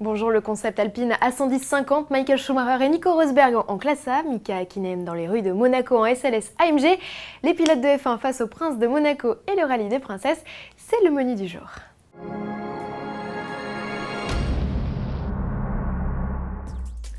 Bonjour, le concept Alpine A110-50, Michael Schumacher et Nico Rosberg en classe A, Mika Häkkinen dans les rues de Monaco en SLS AMG, les pilotes de F1 face au Prince de Monaco et le rallye des princesses, c'est le menu du jour.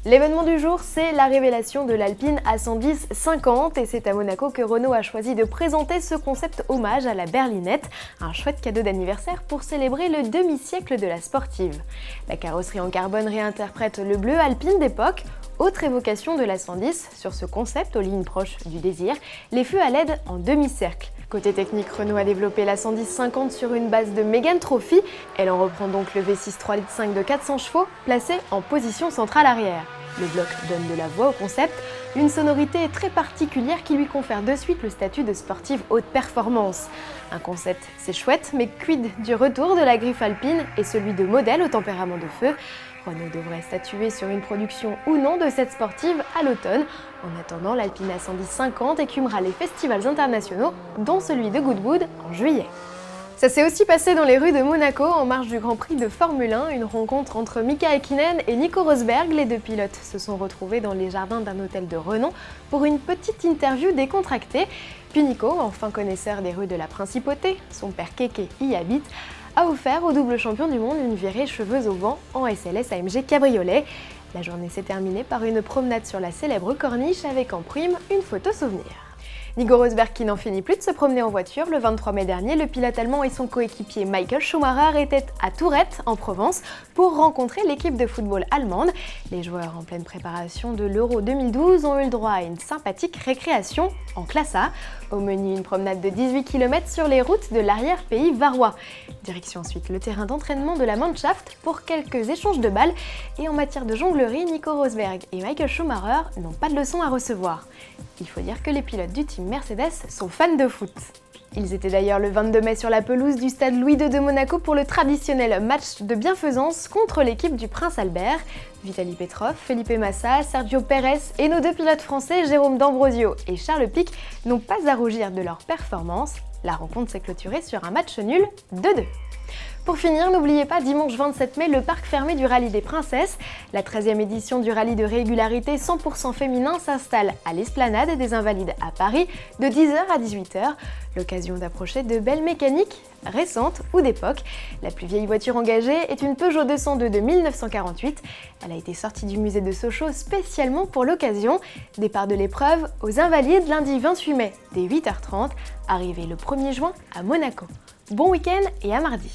L'événement du jour, c'est la révélation de l'Alpine A110-50 et c'est à Monaco que Renault a choisi de présenter ce concept hommage à la berlinette, un chouette cadeau d'anniversaire pour célébrer le demi-siècle de la sportive. La carrosserie en carbone réinterprète le bleu Alpine d'époque. Autre évocation de la 110 sur ce concept aux lignes proches du désir, les feux à LED en demi-cercle. Côté technique, Renault a développé la 110-50 sur une base de Megane Trophy. Elle en reprend donc le V6 3,5 litres de 400 chevaux, placé en position centrale arrière. Le bloc donne de la voix au concept, une sonorité très particulière qui lui confère de suite le statut de sportive haute performance. Un concept, c'est chouette, mais quid du retour de la griffe alpine et celui de modèle au tempérament de feu? Renault devrait statuer sur une production ou non de cette sportive à l'automne. En attendant, l'Alpine A110-50 écumera les festivals internationaux, dont celui de Goodwood en juillet. Ça s'est aussi passé dans les rues de Monaco en marge du Grand Prix de Formule 1, une rencontre entre Mika Häkkinen et Nico Rosberg. Les deux pilotes se sont retrouvés dans les jardins d'un hôtel de renom pour une petite interview décontractée. Puis Nico, enfin connaisseur des rues de la Principauté, son père Keke y habite, a offert au double champion du monde une virée cheveux au vent en SLS AMG cabriolet. La journée s'est terminée par une promenade sur la célèbre corniche avec en prime une photo souvenir. Nico Rosberg qui n'en finit plus de se promener en voiture, le 23 mai dernier, le pilote allemand et son coéquipier Michael Schumacher étaient à Tourette, en Provence, pour rencontrer l'équipe de football allemande. Les joueurs en pleine préparation de l'Euro 2012 ont eu le droit à une sympathique récréation en classe A. Au menu, une promenade de 18 km sur les routes de l'arrière-pays varois. Direction ensuite le terrain d'entraînement de la Mannschaft pour quelques échanges de balles. Et en matière de jonglerie, Nico Rosberg et Michael Schumacher n'ont pas de leçons à recevoir. Il faut dire que les pilotes du team Mercedes sont fans de foot. Ils étaient d'ailleurs le 22 mai sur la pelouse du stade Louis II de Monaco pour le traditionnel match de bienfaisance contre l'équipe du Prince Albert. Vitaly Petrov, Felipe Massa, Sergio Pérez et nos deux pilotes français Jérôme D'Ambrosio et Charles Pic n'ont pas à rougir de leur performance. La rencontre s'est clôturée sur un match nul 2-2. Pour finir, n'oubliez pas, dimanche 27 mai, le parc fermé du Rallye des Princesses. La 13e édition du rallye de régularité 100% féminin s'installe à l'Esplanade des Invalides à Paris de 10h à 18h. L'occasion d'approcher de belles mécaniques, récentes ou d'époque. La plus vieille voiture engagée est une Peugeot 202 de 1948. Elle a été sortie du musée de Sochaux spécialement pour l'occasion. Départ de l'épreuve aux Invalides lundi 28 mai dès 8h30, arrivée le 1er juin à Monaco. Bon week-end et à mardi.